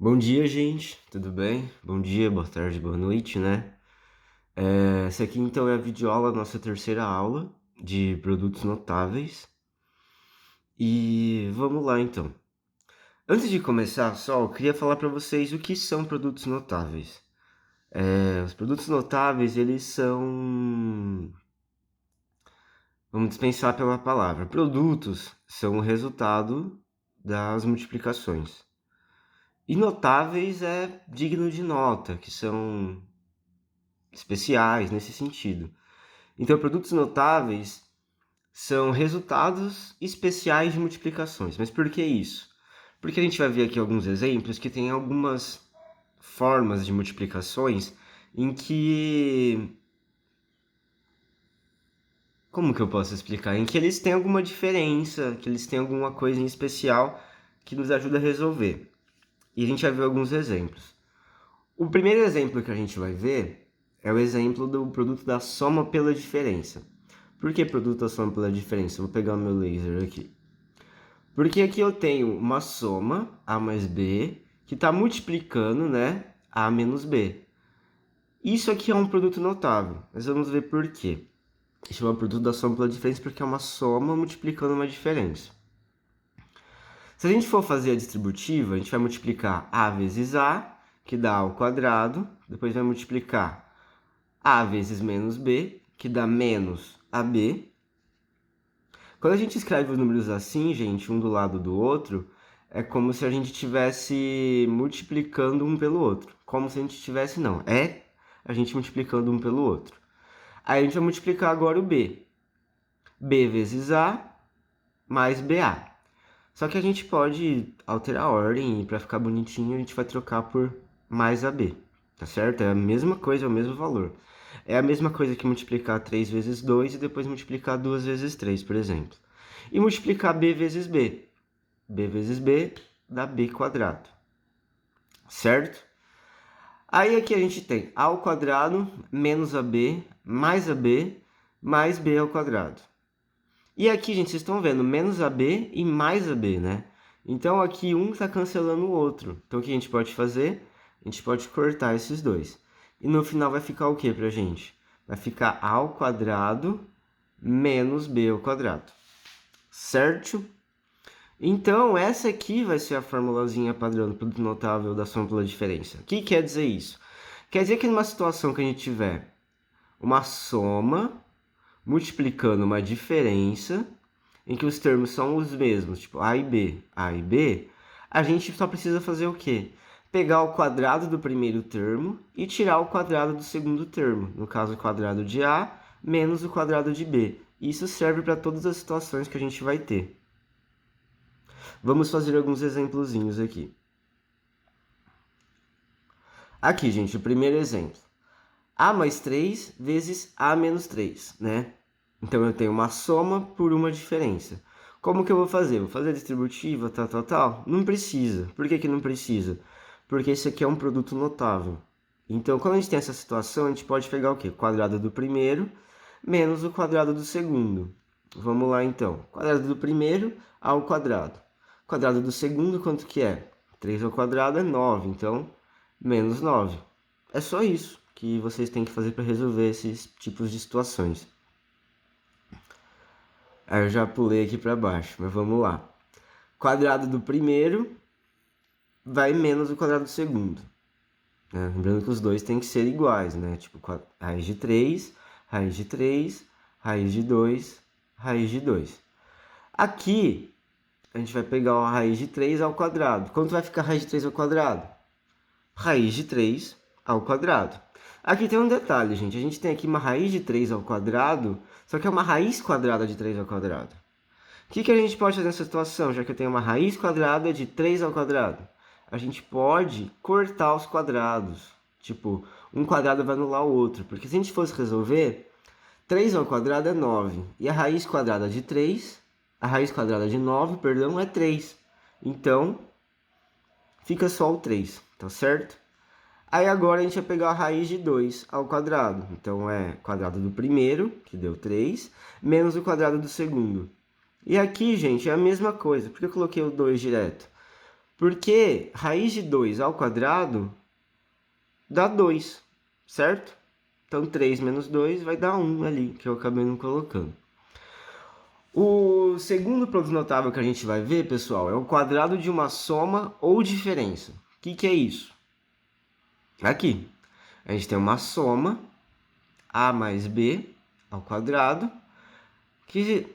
Bom dia, gente. Tudo bem? Bom dia, boa tarde, boa noite, né? Essa aqui então é a videoaula, nossa terceira aula de produtos notáveis. E vamos lá então. Antes de começar, só eu queria falar para vocês o que são produtos notáveis. Os produtos notáveis, eles são. Vamos dispensar pela palavra. Produtos são o resultado das multiplicações. E notáveis é digno de nota, que são especiais nesse sentido. Então, produtos notáveis são resultados especiais de multiplicações. Mas por que isso? Porque a gente vai ver aqui alguns exemplos que tem algumas formas de multiplicações em que. Como que eu posso explicar? Em que eles têm alguma diferença, que eles têm alguma coisa em especial que nos ajuda a resolver. E a gente vai ver alguns exemplos. O primeiro exemplo que a gente vai ver é o exemplo do produto da soma pela diferença. Por que produto da soma pela diferença? Vou pegar o meu laser aqui. Porque aqui eu tenho uma soma, A mais B, que está multiplicando, né, A menos B. Isso aqui é um produto notável, mas vamos ver por quê. Chama produto da soma pela diferença porque é uma soma multiplicando uma diferença. Se a gente for fazer a distributiva, a gente vai multiplicar A vezes A, que dá A ao quadrado, depois vai multiplicar A vezes menos B, que dá menos AB. Quando a gente escreve os números assim, gente, um do lado do outro, é como se a gente estivesse multiplicando um pelo outro. Como se a gente estivesse, não. É a gente multiplicando um pelo outro. Aí a gente vai multiplicar agora o B. B vezes A mais BA. Só que a gente pode alterar a ordem e para ficar bonitinho a gente vai trocar por mais AB. Tá certo? É a mesma coisa, é o mesmo valor. É a mesma coisa que multiplicar 3 vezes 2 e depois multiplicar 2 vezes 3, por exemplo. E multiplicar B vezes B. B vezes B dá B quadrado. Certo? Aí aqui a gente tem A ao quadrado menos AB mais B ao quadrado. E aqui, gente, vocês estão vendo menos AB e mais AB, né? Então aqui um está cancelando o outro. Então o que a gente pode fazer? A gente pode cortar esses dois. E no final vai ficar o que pra gente? Vai ficar A ao quadrado menos B ao quadrado. Certo? Então, essa aqui vai ser a formulazinha padrão do produto notável da soma pela diferença. O que quer dizer isso? Quer dizer que numa situação que a gente tiver uma soma multiplicando uma diferença, em que os termos são os mesmos, tipo A e B, a gente só precisa fazer o quê? Pegar o quadrado do primeiro termo e tirar o quadrado do segundo termo. No caso, o quadrado de A menos o quadrado de B. Isso serve para todas as situações que a gente vai ter. Vamos fazer alguns exemplozinhos aqui. Aqui, gente, o primeiro exemplo. A mais 3 vezes A menos 3, né? Então, eu tenho uma soma por uma diferença. Como que eu vou fazer? Vou fazer a distributiva, tal? Não precisa. Por que que não precisa? Porque esse aqui é um produto notável. Então, quando a gente tem essa situação, a gente pode pegar o quê? O quadrado do primeiro menos o quadrado do segundo. Vamos lá, então. Quadrado do primeiro ao quadrado. Quadrado do segundo, quanto que é? 3 ao quadrado é 9, então, menos 9. É só isso que vocês têm que fazer para resolver esses tipos de situações. Aí eu já pulei aqui para baixo, mas vamos lá. Quadrado do primeiro vai menos o quadrado do segundo. Né? Lembrando que os dois têm que ser iguais, né? Tipo, raiz de 3, raiz de 3, raiz de 2, raiz de 2. Aqui, a gente vai pegar a raiz de 3 ao quadrado. Quanto vai ficar a raiz de 3 ao quadrado? Raiz de 3 ao quadrado. Aqui tem um detalhe, gente. A gente tem aqui uma raiz de 3 ao quadrado, só que é uma raiz quadrada de 3 ao quadrado. O que a gente pode fazer nessa situação, já que eu tenho uma raiz quadrada de 3 ao quadrado? A gente pode cortar os quadrados. Tipo, um quadrado vai anular o outro. Porque se a gente fosse resolver, 3 ao quadrado é 9. E a raiz quadrada de 3, a raiz quadrada de 9, perdão, é 3. Então, fica só o 3, tá certo? Aí agora a gente vai pegar a raiz de 2 ao quadrado. Então é quadrado do primeiro, que deu 3, menos o quadrado do segundo. E aqui, gente, é a mesma coisa. Por que eu coloquei o 2 direto? Porque raiz de 2 ao quadrado dá 2, certo? Então 3 menos 2 vai dar 1 ali, que eu acabei não colocando. O segundo produto notável que a gente vai ver, pessoal, é o quadrado de uma soma ou diferença. O que é isso? Aqui, a gente tem uma soma, a mais b ao quadrado, que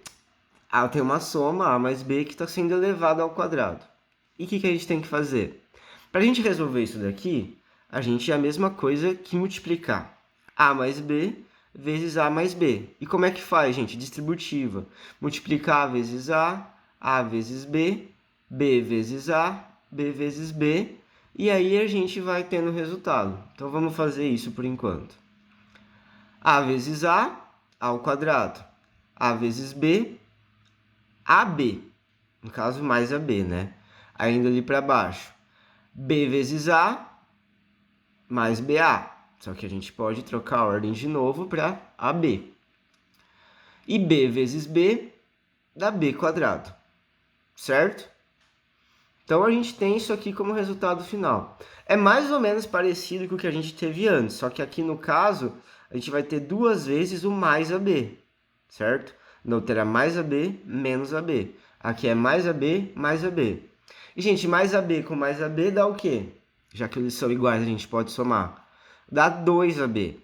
tem uma soma, a mais b, que está sendo elevada ao quadrado. E o que a gente tem que fazer? Para a gente resolver isso daqui, a gente é a mesma coisa que multiplicar a mais b vezes a mais b. E como é que faz, gente? Distributiva. Multiplicar a vezes a vezes b vezes a, b vezes b, e aí a gente vai tendo o resultado. Então vamos fazer isso por enquanto. A vezes a ao quadrado. A vezes b, ab. No caso, mais ab, né? Ainda ali para baixo. B vezes a mais BA. Só que a gente pode trocar a ordem de novo para AB. E B vezes B dá B quadrado. Certo? Então a gente tem isso aqui como resultado final. É mais ou menos parecido com o que a gente teve antes, só que aqui no caso a gente vai ter duas vezes o mais AB, certo? Não terá mais AB menos AB. Aqui é mais AB mais AB. E, gente, mais AB com mais AB dá o quê? Já que eles são iguais, a gente pode somar. Dá 2AB.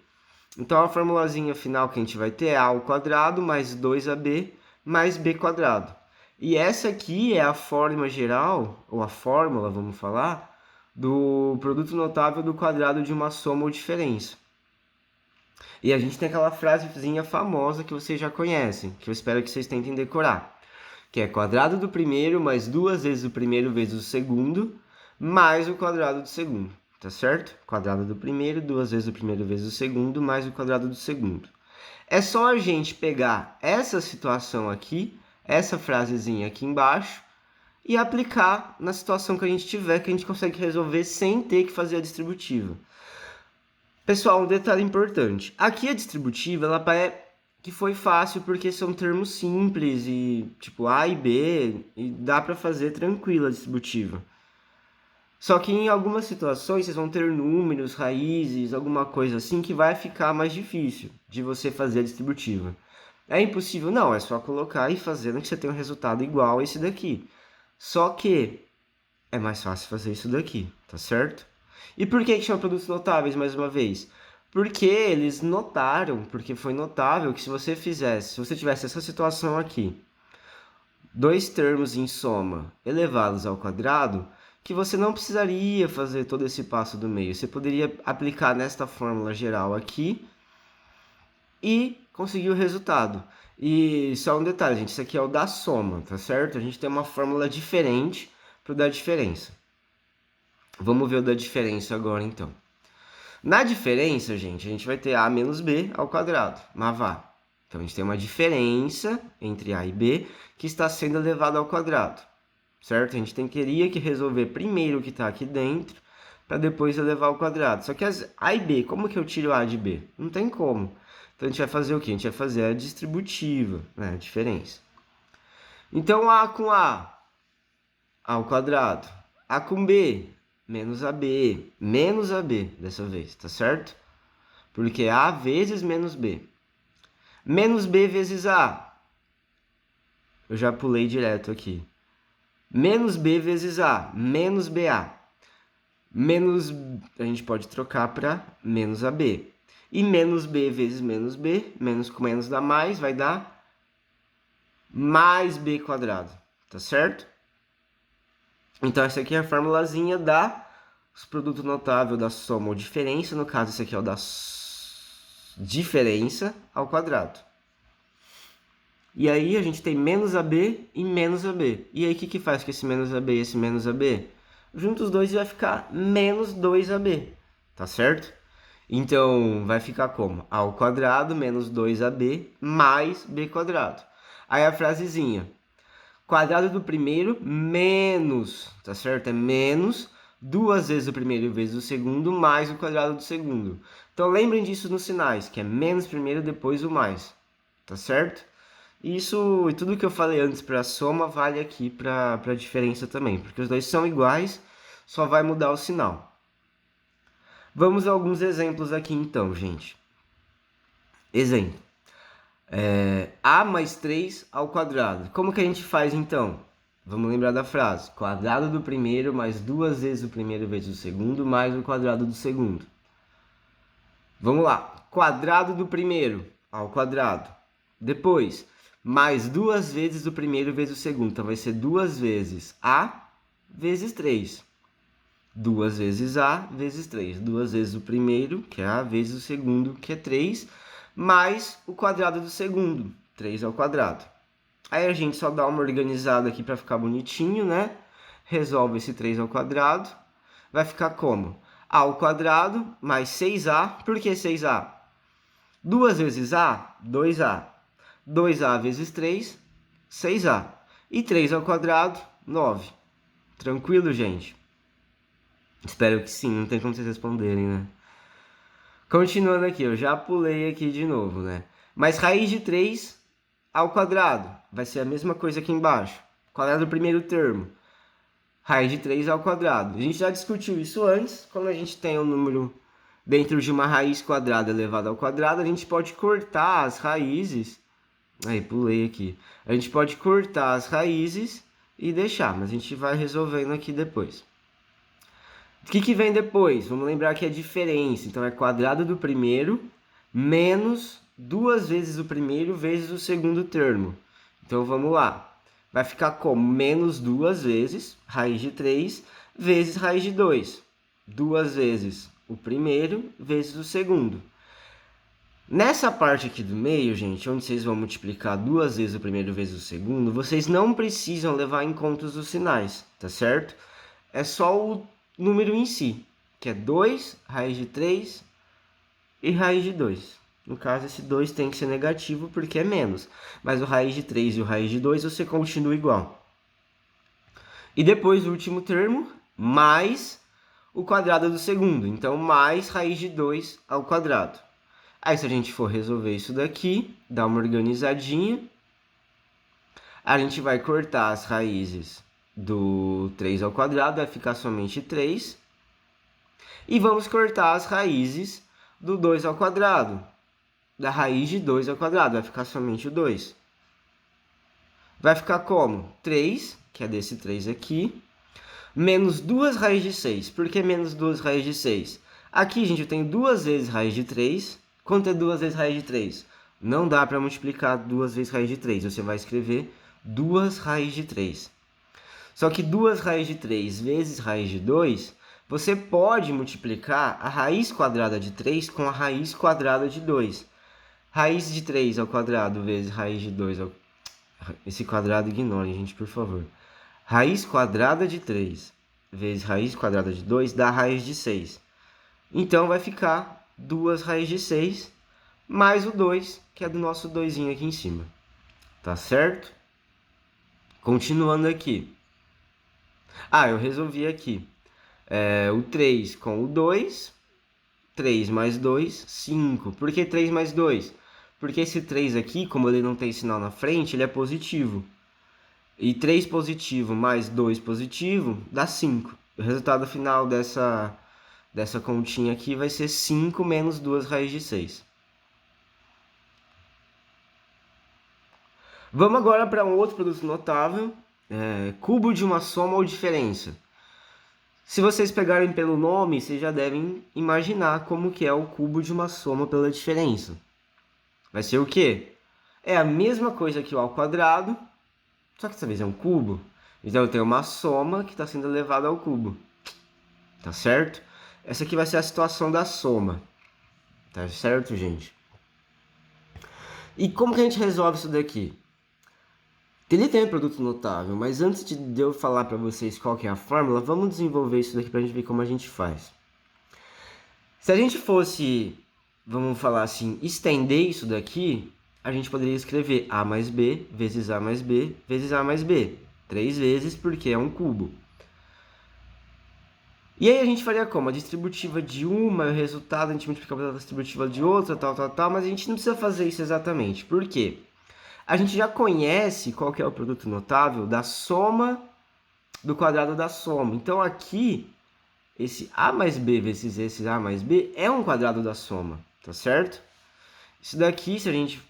Então a formulazinha final que a gente vai ter é A ao quadrado mais 2AB mais B quadrado. E essa aqui é a forma geral, ou a fórmula, vamos falar, do produto notável do quadrado de uma soma ou diferença. E a gente tem aquela frasezinha famosa que vocês já conhecem, que eu espero que vocês tentem decorar, que é quadrado do primeiro mais duas vezes o primeiro vezes o segundo, mais o quadrado do segundo, tá certo? Quadrado do primeiro, duas vezes o primeiro vezes o segundo, mais o quadrado do segundo. É só a gente pegar essa situação aqui, essa frasezinha aqui embaixo, e aplicar na situação que a gente tiver, que a gente consegue resolver sem ter que fazer a distributiva. Pessoal, um detalhe importante. Aqui a distributiva, ela parece que foi fácil porque são termos simples e tipo A e B, e dá para fazer tranquila a distributiva. Só que em algumas situações vocês vão ter números, raízes, alguma coisa assim que vai ficar mais difícil de você fazer a distributiva. É impossível? Não, é só colocar e fazendo que você tem um resultado igual a esse daqui. Só que é mais fácil fazer isso daqui, tá certo? E por que chama produtos notáveis, mais uma vez? Porque eles notaram, porque foi notável que se você tivesse essa situação aqui, dois termos em soma elevados ao quadrado, que você não precisaria fazer todo esse passo do meio. Você poderia aplicar nesta fórmula geral aqui e conseguir o resultado. E só um detalhe, gente, isso aqui é o da soma, tá certo? A gente tem uma fórmula diferente para o da diferença. Vamos ver o da diferença agora, então. Na diferença, gente, a gente vai ter a menos b ao quadrado, mas vá. Então, a gente tem uma diferença entre a e b que está sendo elevada ao quadrado, certo? A gente teria que resolver primeiro o que está aqui dentro, para depois elevar ao quadrado. Só que a e b, como que eu tiro a de b? Não tem como. Então, a gente vai fazer o quê? A gente vai fazer a distributiva, né? A diferença. Então, a com a ao quadrado. A com b, menos ab dessa vez, tá certo? Porque é a vezes menos b. Menos b vezes a. Eu já pulei direto aqui. Menos b vezes a, menos ba. Menos, a gente pode trocar para menos ab. E menos b vezes menos b, menos com menos dá mais, vai dar mais b quadrado, tá certo? Então, essa aqui é a formulazinha da produto notável da soma ou diferença. No caso, esse aqui é o da diferença ao quadrado. E aí, a gente tem menos AB e menos AB. E aí, o que faz com esse menos AB e esse menos AB? Juntos os dois vai ficar menos 2AB, tá certo? Então, vai ficar como? A ao quadrado menos 2AB mais B quadrado. Aí, a frasezinha. Quadrado do primeiro menos, tá certo? É menos duas vezes o primeiro vezes o segundo mais o quadrado do segundo. Então lembrem disso nos sinais, que é menos primeiro depois o mais, tá certo? Isso e tudo que eu falei antes para a soma vale aqui para a diferença também, porque os dois são iguais, só vai mudar o sinal. Vamos a alguns exemplos aqui então, gente. Exemplo. A mais 3 ao quadrado. Como que a gente faz então? Vamos lembrar da frase. Quadrado do primeiro mais 2 vezes o primeiro vezes o segundo mais o quadrado do segundo. Vamos lá. Quadrado do primeiro ao quadrado. Depois, mais 2 vezes o primeiro vezes o segundo. Então vai ser 2 vezes A vezes 3. 2 vezes A vezes 3. 2 vezes o primeiro, que é A, vezes o segundo, que é 3, mais o quadrado do segundo, 3 ao quadrado. Aí a gente só dá uma organizada aqui para ficar bonitinho, né? Resolve esse 3 ao quadrado. Vai ficar como? A ao quadrado mais 6A. Por que 6A? 2 vezes A, 2A. 2A vezes 3, 6A. E 3 ao quadrado, 9. Tranquilo, gente? Espero que sim, não tem como vocês responderem, né? Continuando aqui, eu já pulei aqui de novo, né? Mas raiz de 3 ao quadrado vai ser a mesma coisa aqui embaixo. Quadrado do primeiro termo. Raiz de 3 ao quadrado. A gente já discutiu isso antes. Quando a gente tem um número dentro de uma raiz quadrada elevada ao quadrado, a gente pode cortar as raízes. Aí, pulei aqui. A gente pode cortar as raízes e deixar, mas a gente vai resolvendo aqui depois. O que vem depois? Vamos lembrar que é diferença. Então, é quadrado do primeiro menos 2 vezes o primeiro vezes o segundo termo. Então, vamos lá. Vai ficar como? Menos 2 vezes raiz de 3 vezes raiz de 2. 2 vezes o primeiro vezes o segundo. Nessa parte aqui do meio, gente, onde vocês vão multiplicar 2 vezes o primeiro vezes o segundo, vocês não precisam levar em conta os sinais, tá certo? É só o número em si, que é 2, raiz de 3 e raiz de 2. No caso, esse 2 tem que ser negativo porque é menos. Mas o raiz de 3 e o raiz de 2 você continua igual. E depois o último termo, mais o quadrado do segundo. Então, mais raiz de 2 ao quadrado. Aí, se a gente for resolver isso daqui, dá uma organizadinha. A gente vai cortar as raízes do 3 ao quadrado, vai ficar somente 3. E vamos cortar as raízes do 2 ao quadrado. Da raiz de 2 ao quadrado, vai ficar somente o 2. Vai ficar como? 3, que é desse 3 aqui, menos 2 raiz de 6. Por que menos 2 raiz de 6? Aqui, gente, eu tenho 2 vezes raiz de 3. Quanto é 2 vezes raiz de 3? Não dá para multiplicar 2 vezes raiz de 3. Você vai escrever 2 raiz de 3. Só que 2 raiz de 3 vezes raiz de 2, você pode multiplicar a raiz quadrada de 3 com a raiz quadrada de 2. Raiz de 3 ao quadrado vezes raiz de 2 ao... Esse quadrado ignore, gente, por favor. Raiz quadrada de 3 vezes raiz quadrada de 2 dá raiz de 6. Então, vai ficar 2 raiz de 6 mais o 2, que é do nosso 2 aqui em cima. Tá certo? Continuando aqui. Eu resolvi aqui. O 3 com o 2. 3 mais 2, 5. Por que 3 mais 2? Porque esse 3 aqui, como ele não tem sinal na frente, ele é positivo. E 3 positivo mais 2 positivo dá 5. O resultado final dessa continha aqui vai ser 5 menos 2 raiz de 6. Vamos agora para um outro produto notável. Cubo de uma soma ou diferença. Se vocês pegarem pelo nome, vocês já devem imaginar como que é o cubo de uma soma pela diferença. Vai ser o quê? É a mesma coisa que o ao quadrado, só que dessa vez é um cubo. Então eu tenho uma soma que está sendo elevada ao cubo. Tá certo? Essa aqui vai ser a situação da soma. Tá certo, gente? E como que a gente resolve isso daqui? Ele tem um produto notável, mas antes de eu falar para vocês qual que é a fórmula, vamos desenvolver isso daqui para a gente ver como a gente faz. Se a gente fosse, vamos falar assim, estender isso daqui, a gente poderia escrever A mais B vezes A mais B vezes A mais B. 3 vezes porque é um cubo. E aí a gente faria como? A distributiva de uma, o resultado a gente multiplica pela distributiva de outra, tal, mas a gente não precisa fazer isso exatamente. Por quê? A gente já conhece qual que é o produto notável da soma do quadrado da soma. Então aqui, esse A mais B vezes esse A mais B é um quadrado da soma, tá certo? Isso daqui, se a gente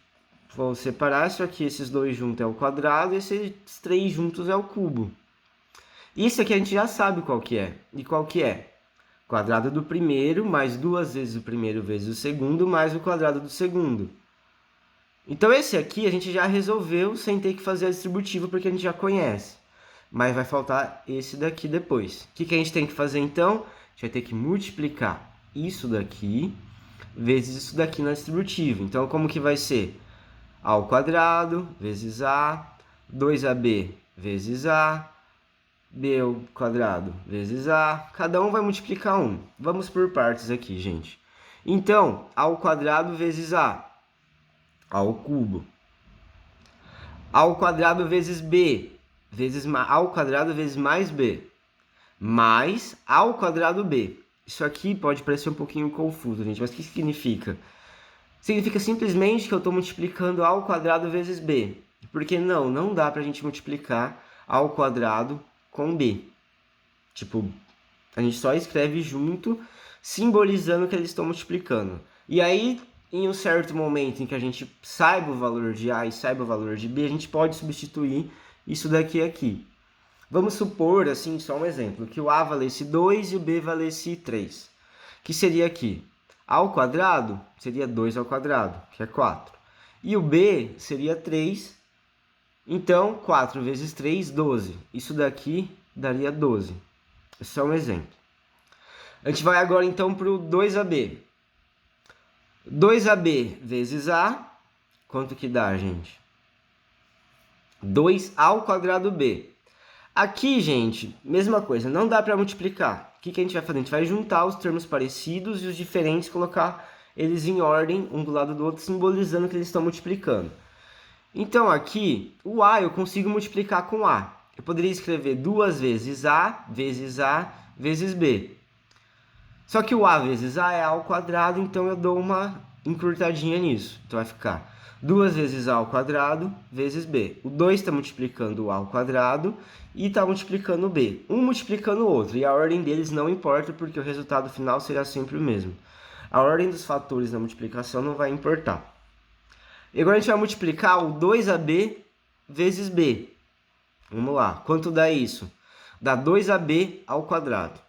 for separar, isso aqui, esses dois juntos é o quadrado e esses três juntos é o cubo. Isso aqui a gente já sabe qual que é. E qual que é? Quadrado do primeiro mais duas vezes o primeiro vezes o segundo mais o quadrado do segundo. Então esse aqui a gente já resolveu sem ter que fazer a distributiva porque a gente já conhece. Mas vai faltar esse daqui depois. O que a gente tem que fazer então? A gente vai ter que multiplicar isso daqui vezes isso daqui na distributiva. Então como que vai ser? A ao quadrado vezes A, 2AB vezes A, B ao quadrado vezes A. Cada um vai multiplicar um. Vamos por partes aqui, gente. Então, A ao quadrado vezes A, A ao cubo. A ao quadrado vezes B, vezes A ao quadrado vezes mais B, mais A ao quadrado B. Isso aqui pode parecer um pouquinho confuso, gente, mas o que significa? Significa simplesmente que eu estou multiplicando A ao quadrado vezes B. Porque não dá para a gente multiplicar A ao quadrado com B. Tipo, a gente só escreve junto, simbolizando que eles estão multiplicando. E aí, em um certo momento em que a gente saiba o valor de A e saiba o valor de B, a gente pode substituir isso daqui aqui. Vamos supor, assim, só um exemplo, que o A valesse 2 e o B valesse 3. Que seria aqui? A ao quadrado seria 2 ao quadrado, que é 4. E o B seria 3. Então, 4 vezes 3, 12. Isso daqui daria 12. Esse é um exemplo. A gente vai agora, então, para o 2AB. 2AB vezes A, quanto que dá, gente? 2A ao quadrado B. Aqui, gente, mesma coisa, não dá para multiplicar. O que a gente vai fazer? A gente vai juntar os termos parecidos e os diferentes, colocar eles em ordem, um do lado do outro, simbolizando que eles estão multiplicando. Então, aqui, o A eu consigo multiplicar com A. Eu poderia escrever 2 vezes A vezes B. Só que o A vezes A é A ao quadrado, então eu dou uma encurtadinha nisso. Então vai ficar 2 vezes A ao quadrado vezes B. O 2 está multiplicando o A ao quadrado e está multiplicando o B. Um multiplicando o outro. E a ordem deles não importa, porque o resultado final será sempre o mesmo. A ordem dos fatores da multiplicação não vai importar. E agora a gente vai multiplicar o 2AB vezes B. Vamos lá. Quanto dá isso? Dá 2AB ao quadrado.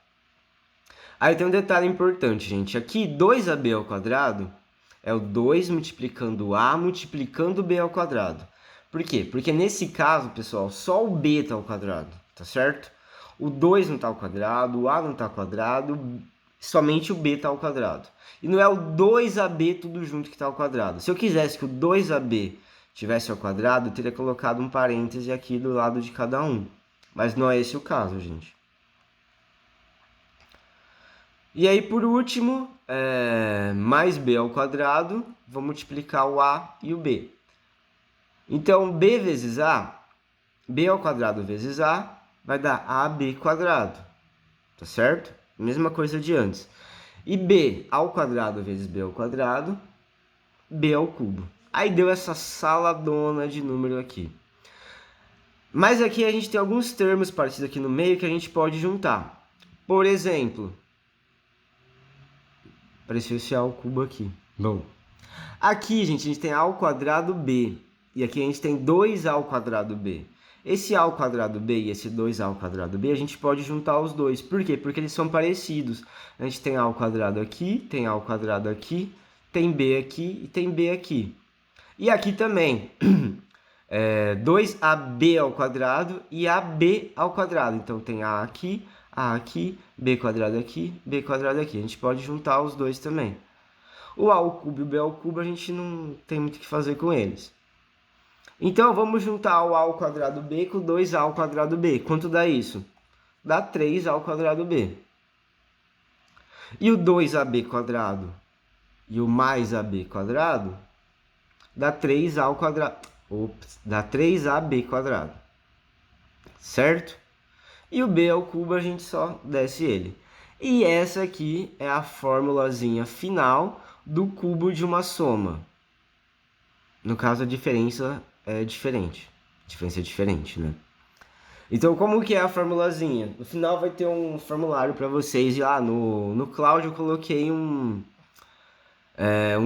Aí tem um detalhe importante, gente. Aqui, 2AB ao quadrado é o 2 multiplicando A multiplicando B ao quadrado. Por quê? Porque nesse caso, pessoal, só o B está ao quadrado, tá certo? O 2 não está ao quadrado, o A não está ao quadrado, somente o B está ao quadrado. E não é o 2AB tudo junto que está ao quadrado. Se eu quisesse que o 2AB tivesse ao quadrado, eu teria colocado um parêntese aqui do lado de cada um. Mas não é esse o caso, gente. E aí, por último, mais B ao quadrado, vou multiplicar o A e o B. Então, B vezes A, B ao quadrado vezes A, vai dar AB quadrado, tá certo? Mesma coisa de antes. E B ao quadrado vezes B ao quadrado, B ao cubo. Aí deu essa saladona de número aqui. Mas aqui a gente tem alguns termos parecidos aqui no meio que a gente pode juntar. Por exemplo, apareceu esse A ao cubo aqui. Bom, aqui, gente, a gente tem A ao quadrado B. E aqui a gente tem 2A ao quadrado B. Esse A ao quadrado B e esse 2A ao quadrado B, a gente pode juntar os dois. Por quê? Porque eles são parecidos. A gente tem A ao quadrado aqui, tem A ao quadrado aqui, tem B aqui e tem B aqui. E aqui também, 2AB ao quadrado e AB ao quadrado. Então tem A aqui, B quadrado aqui, B quadrado aqui. A gente pode juntar os dois também. O A ao cubo e o B ao cubo a gente não tem muito o que fazer com eles. Então vamos juntar o A ao quadrado B com 2A ao quadrado B. Quanto dá isso? Dá 3A ao quadrado B. E o 2AB quadrado e o mais AB quadrado dá 3A ao quadrado. Ops, dá 3AB quadrado. Certo? E o B ao cubo a gente só desce ele. E essa aqui é a formulazinha final do cubo de uma soma. No caso, a diferença é diferente. A diferença é diferente, né? Então, como que é a formulazinha? No final vai ter um formulário para vocês. E lá no Cloud eu coloquei um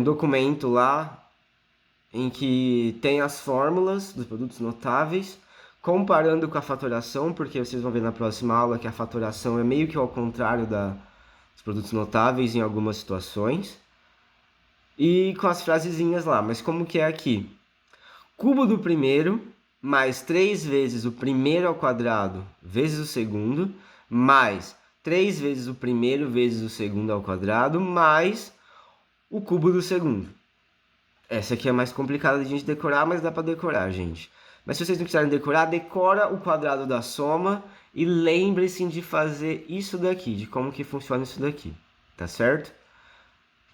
documento lá em que tem as fórmulas dos produtos notáveis, comparando com a fatoração, porque vocês vão ver na próxima aula que a fatoração é meio que ao contrário dos produtos notáveis em algumas situações. E com as frasezinhas lá, mas como que é aqui? Cubo do primeiro mais 3 vezes o primeiro ao quadrado vezes o segundo, mais 3 vezes o primeiro vezes o segundo ao quadrado, mais o cubo do segundo. Essa aqui é mais complicada de a gente decorar, mas dá para decorar, gente. Mas se vocês não quiserem decorar, decora o quadrado da soma e lembre-se de fazer isso daqui, de como que funciona isso daqui, tá certo?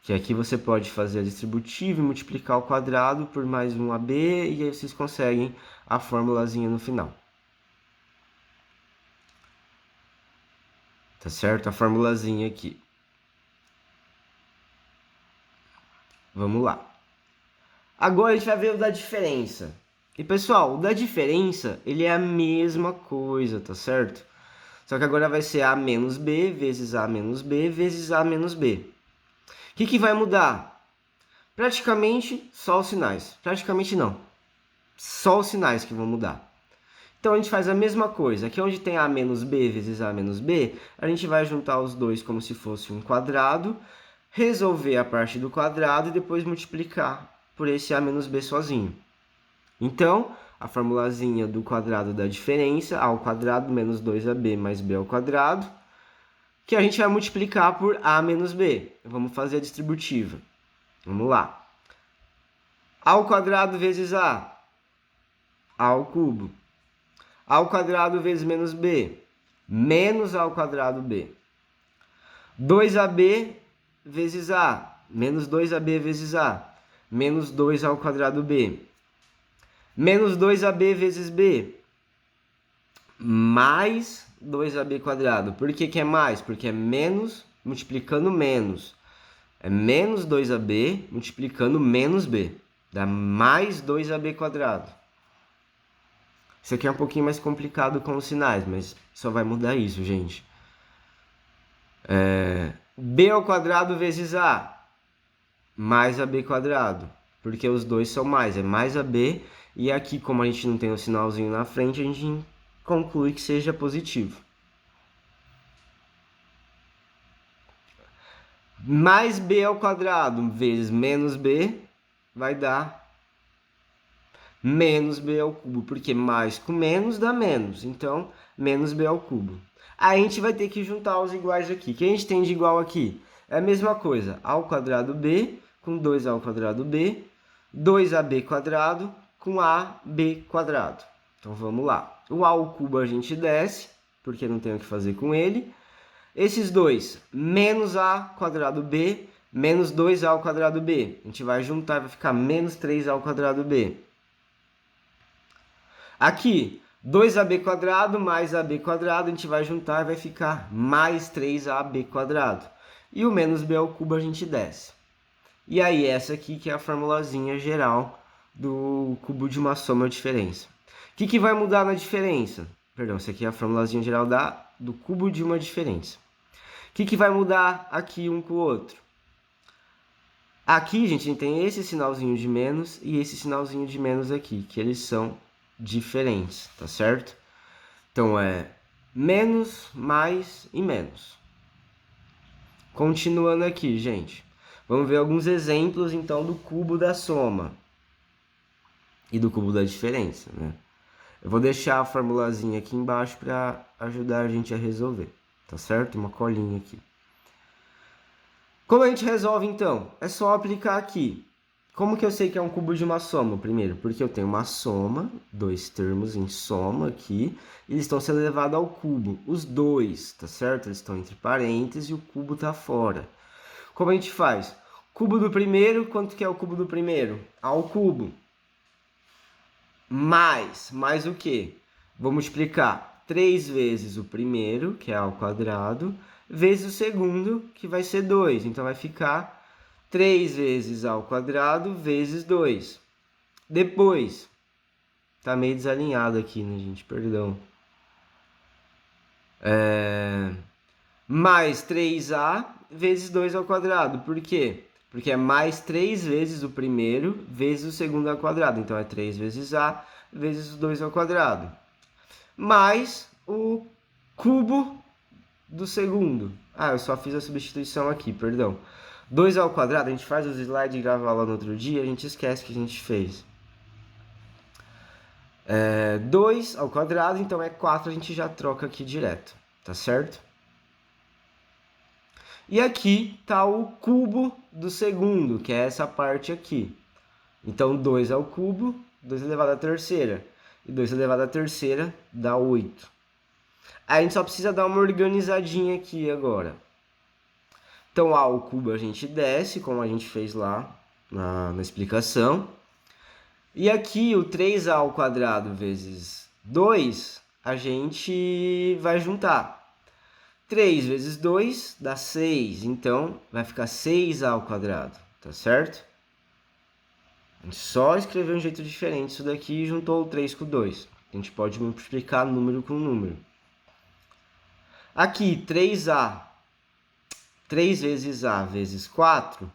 Que aqui você pode fazer a distributiva e multiplicar o quadrado por mais um AB e aí vocês conseguem a formulazinha no final. Tá certo? A formulazinha aqui. Vamos lá. Agora a gente vai ver o da diferença. E pessoal, o da diferença, ele é a mesma coisa, tá certo? Só que agora vai ser A menos B vezes A menos B vezes A menos B. O que vai mudar? Praticamente só os sinais. Praticamente não. Só os sinais que vão mudar. Então a gente faz a mesma coisa. Aqui onde tem A menos B vezes A menos B, a gente vai juntar os dois como se fosse um quadrado, resolver a parte do quadrado e depois multiplicar por esse A menos B sozinho. Então, a formulazinha do quadrado da diferença, A ao quadrado menos 2AB mais B ao quadrado, que a gente vai multiplicar por A menos B. Vamos fazer a distributiva. Vamos lá. A ao quadrado vezes A ao cubo. A ao quadrado vezes menos B, menos A ao quadrado B. 2AB vezes A, menos 2AB vezes A, menos 2 ao quadrado B. Menos 2AB vezes B, mais 2AB quadrado. Por que é mais? Porque é menos multiplicando menos. É menos 2AB multiplicando menos B. Dá mais 2AB quadrado. Isso aqui é um pouquinho mais complicado com os sinais, mas só vai mudar isso, gente. B ao quadrado vezes A, mais AB quadrado. Porque os dois são mais, é mais AB. E aqui, como a gente não tem o sinalzinho na frente, a gente conclui que seja positivo. Mais B ao quadrado vezes menos B vai dar menos B ao cubo, porque mais com menos dá menos, então menos B ao cubo. Aí a gente vai ter que juntar os iguais aqui. O que a gente tem de igual aqui? É a mesma coisa, A ao quadrado B com 2A ao quadrado B, 2AB quadrado com AB quadrado. Então vamos lá. O A ao cubo a gente desce, porque não tem o que fazer com ele. Esses dois, menos A quadrado B, menos 2A ao quadrado B. A gente vai juntar, vai ficar menos 3A ao quadrado B. Aqui, 2AB quadrado mais AB quadrado, a gente vai juntar e vai ficar mais 3AB quadrado. E o menos B ao cubo a gente desce. E aí, essa aqui que é a formulazinha geral do cubo de uma soma ou diferença. O que vai mudar na diferença? Perdão, essa aqui é a formulazinha geral do cubo de uma diferença. O que vai mudar aqui um com o outro? Aqui, gente, a gente tem esse sinalzinho de menos e esse sinalzinho de menos aqui, que eles são diferentes, tá certo? Então, é menos, mais e menos. Continuando aqui, gente. Vamos ver alguns exemplos, então, do cubo da soma e do cubo da diferença, né? Eu vou deixar a formulazinha aqui embaixo para ajudar a gente a resolver, tá certo? Uma colinha aqui. Como a gente resolve, então? É só aplicar aqui. Como que eu sei que é um cubo de uma soma? Primeiro, porque eu tenho uma soma, dois termos em soma aqui, e eles estão sendo elevados ao cubo. Os dois, tá certo? Eles estão entre parênteses e o cubo está fora. Como a gente faz? Cubo do primeiro, quanto que é o cubo do primeiro? A ao cubo. Mais o quê? Vou multiplicar 3 vezes o primeiro, que é A ao quadrado, vezes o segundo, que vai ser 2. Então, vai ficar 3 vezes A ao quadrado vezes 2. Depois, Tá meio desalinhado aqui, né, gente? Perdão. Mais 3a vezes 2 ao quadrado. Por quê? Porque é mais 3 vezes o primeiro vezes o segundo ao quadrado. Então, é 3 vezes a vezes o 2 ao quadrado. Mais o cubo do segundo. Ah, eu só fiz a substituição aqui, perdão. 2 ao quadrado, a gente faz os slides e grava lá no outro dia, a gente esquece que a gente fez. 2 ao quadrado, então é 4, a gente já troca aqui direto, tá certo? E aqui está o cubo do segundo, que é essa parte aqui. Então, 2 ao cubo, 2 elevado à terceira. E 2 elevado à terceira dá 8. Aí a gente só precisa dar uma organizadinha aqui agora. Então, a ao cubo a gente desce, como a gente fez lá na explicação. E aqui o 3a ao quadrado vezes 2, a gente vai juntar. 3 vezes 2 dá 6, então vai ficar 6a ao quadrado, tá certo? A gente só escreveu um jeito diferente isso daqui e juntou o 3 com o 2. A gente pode multiplicar número com número. Aqui, 3a, 3 vezes a vezes 4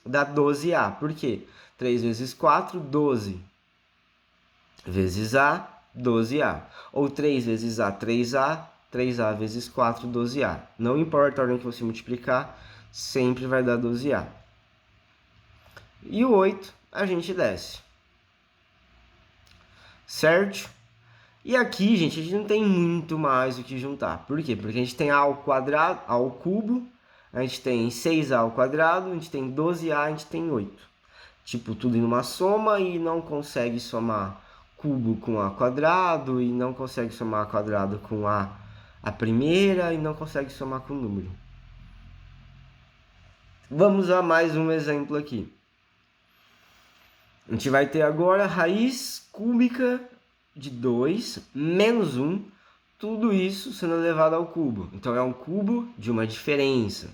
dá 12a. Por quê? 3 vezes 4, 12. Vezes a, 12a. Ou 3 vezes a, 3a. 3a vezes 4, 12a. Não importa a ordem que você multiplicar, sempre vai dar 12a. E o 8 a gente desce. Certo? E aqui, gente, a gente não tem muito mais o que juntar. Por quê? Porque a gente tem a ao quadrado, a ao cubo, a gente tem 6a ao quadrado, a gente tem 12a, a gente tem 8. Tipo, tudo em uma soma e não consegue somar cubo com a quadrado, e não consegue somar quadrado com a primeira, e não consegue somar com o número. Vamos a mais um exemplo aqui. A gente vai ter agora raiz cúbica de 2 menos 1, tudo isso sendo elevado ao cubo. Então, é um cubo de uma diferença.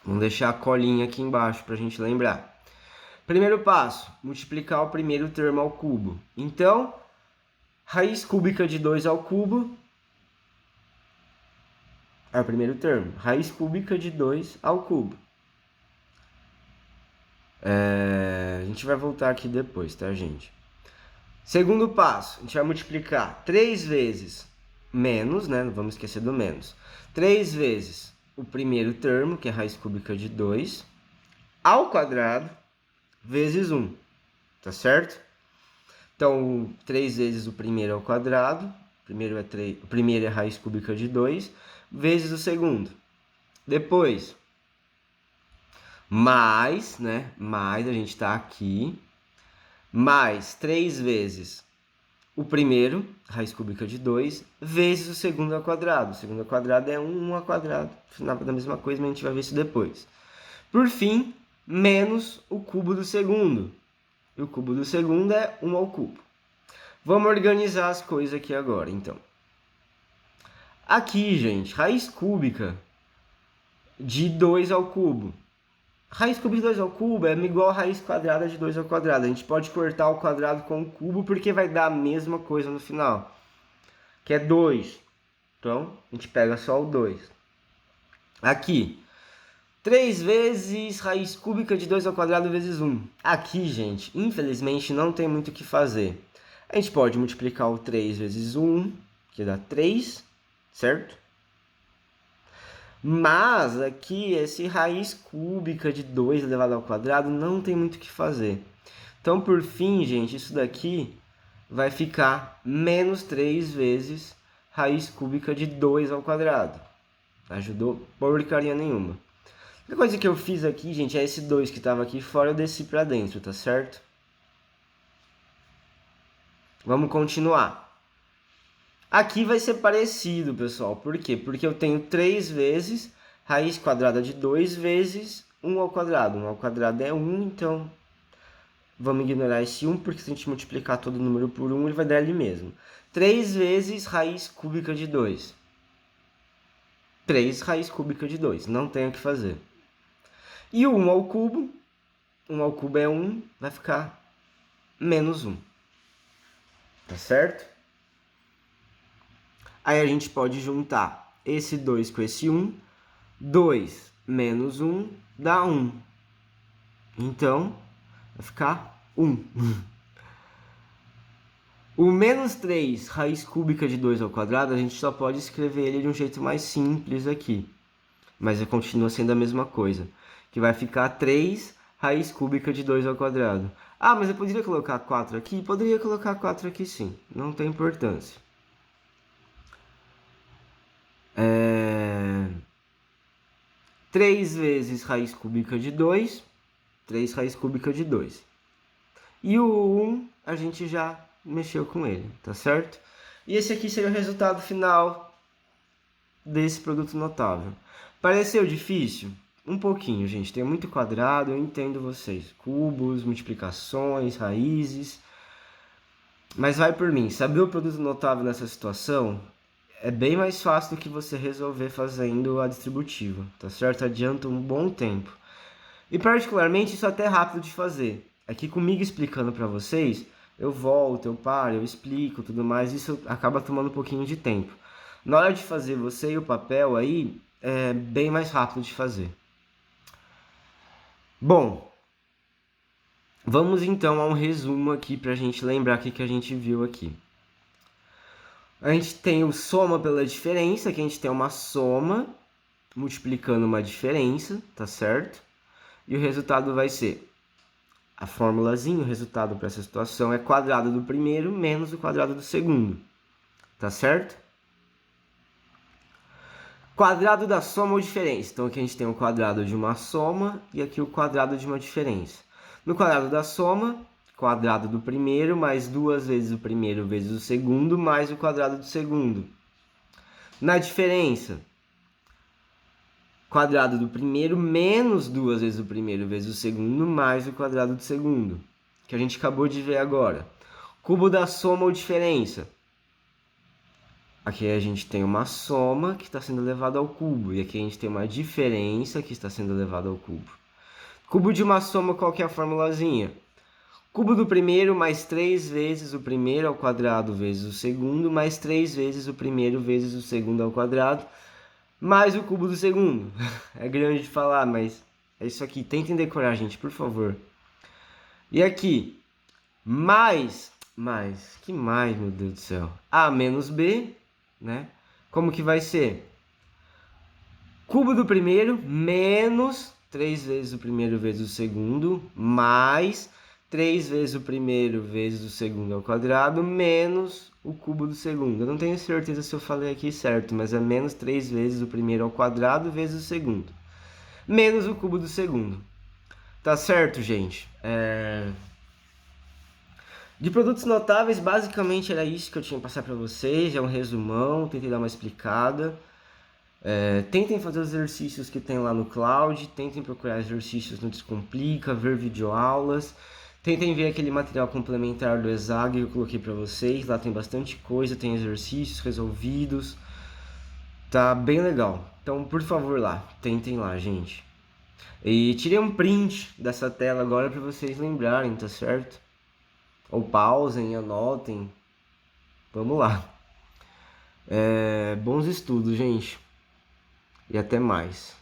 Vamos deixar a colinha aqui embaixo para a gente lembrar. Primeiro passo, multiplicar o primeiro termo ao cubo. Então, raiz cúbica de 2 ao cubo é o primeiro termo. Raiz cúbica de 2 ao cubo. A gente vai voltar aqui depois, tá, gente? Segundo passo, a gente vai multiplicar 3 vezes menos, né? Não vamos esquecer do menos. 3 vezes o primeiro termo, que é raiz cúbica de 2, ao quadrado, vezes 1, tá certo? Então, 3 vezes o primeiro ao quadrado, o primeiro é raiz cúbica de 2, vezes o segundo. Depois, mais, né? Mais, a gente está aqui, mais 3 vezes o primeiro, raiz cúbica de 2, vezes o segundo ao quadrado. O segundo ao quadrado é 1 ao quadrado. Final da mesma coisa, mas a gente vai ver isso depois. Por fim, menos o cubo do segundo. E o cubo do segundo é 1 ao cubo. Vamos organizar as coisas aqui agora, então. Aqui, gente, raiz cúbica de 2 ao cubo. Raiz cúbica de 2 ao cubo é igual a raiz quadrada de 2 ao quadrado. A gente pode cortar o quadrado com o cubo porque vai dar a mesma coisa no final, que é 2. Então, a gente pega só o 2. Aqui, 3 vezes raiz cúbica de 2 ao quadrado vezes 1. Aqui, gente, infelizmente não tem muito o que fazer. A gente pode multiplicar o 3 vezes 1, que dá 3, certo? Mas aqui, esse raiz cúbica de 2 elevado ao quadrado não tem muito o que fazer. Então, por fim, gente, isso daqui vai ficar menos 3 vezes raiz cúbica de 2 ao quadrado. Ajudou porcaria nenhuma. A coisa que eu fiz aqui, gente, é esse 2 que estava aqui fora, eu desci para dentro, tá certo? Vamos continuar. Aqui vai ser parecido, pessoal. Por quê? Porque eu tenho 3 vezes raiz quadrada de 2 vezes 1 ao quadrado. 1 ao quadrado é 1, então vamos ignorar esse 1, porque se a gente multiplicar todo número por 1, ele vai dar ali mesmo. 3 vezes raiz cúbica de 2. 3 raiz cúbica de 2, não tem o que fazer. E o 1 ao cubo é 1, vai ficar menos 1. tá certo? Aí a gente pode juntar esse 2 com esse 1. 2 menos 1 dá 1. Então, vai ficar 1. O menos 3 raiz cúbica de 2 ao quadrado, a gente só pode escrever ele de um jeito mais simples aqui. Mas continua sendo a mesma coisa. Que vai ficar 3 raiz cúbica de 2 ao quadrado. Ah, mas eu poderia colocar 4 aqui? Poderia colocar 4 aqui sim. Não tem importância. 3 vezes raiz cúbica de 2. 3 raiz cúbica de 2. E o 1 a gente já mexeu com ele, tá certo? E esse aqui seria o resultado final desse produto notável. Pareceu difícil? Um pouquinho, gente. Tem muito quadrado, eu entendo vocês. Cubos, multiplicações, raízes. Mas vai por mim. Saber o produto notável nessa situação é bem mais fácil do que você resolver fazendo a distributiva, tá certo? Adianta um bom tempo. E particularmente isso é até rápido de fazer. Aqui comigo explicando para vocês, eu volto, eu paro, eu explico, tudo mais, isso acaba tomando um pouquinho de tempo. Na hora de fazer você e o papel aí, é bem mais rápido de fazer. Bom, vamos então a um resumo aqui para a gente lembrar o que a gente viu aqui. A gente tem o soma pela diferença, que a gente tem uma soma multiplicando uma diferença, tá certo? E o resultado vai ser a formulazinha, o resultado para essa situação é quadrado do primeiro menos o quadrado do segundo, tá certo? Quadrado da soma ou diferença. Então aqui a gente tem o quadrado de uma soma e aqui o quadrado de uma diferença. No quadrado da soma, quadrado do primeiro mais 2 vezes o primeiro vezes o segundo mais o quadrado do segundo. Na diferença, quadrado do primeiro menos 2 vezes o primeiro vezes o segundo mais o quadrado do segundo, que a gente acabou de ver agora. Cubo da soma ou diferença. Aqui a gente tem uma soma que está sendo elevada ao cubo, e aqui a gente tem uma diferença que está sendo elevada ao cubo. Cubo de uma soma, qual que é a formulazinha? Cubo do primeiro mais 3 vezes o primeiro ao quadrado vezes o segundo, mais 3 vezes o primeiro vezes o segundo ao quadrado, mais o cubo do segundo. É grande de falar, mas é isso aqui. Tentem decorar, gente, por favor. E aqui, que mais, meu Deus do céu? A menos B, né? Como que vai ser? Cubo do primeiro menos 3 vezes o primeiro vezes o segundo, mais 3 vezes o primeiro vezes o segundo ao quadrado, menos o cubo do segundo. Eu não tenho certeza se eu falei aqui certo, mas é menos 3 vezes o primeiro ao quadrado vezes o segundo, menos o cubo do segundo. Tá certo, gente? De produtos notáveis, basicamente era isso que eu tinha que passar para vocês. É um resumão, tentei dar uma explicada. Tentem fazer os exercícios que tem lá no Cloud, tentem procurar exercícios no Descomplica, ver videoaulas, tentem ver aquele material complementar do ESAG que eu coloquei para vocês. Lá tem bastante coisa, tem exercícios resolvidos, tá bem legal. Então, por favor, tentem lá, gente. E tirei um print dessa tela agora para vocês lembrarem, tá certo? Ou pausem, anotem. Vamos lá. Bons estudos, gente. E até mais.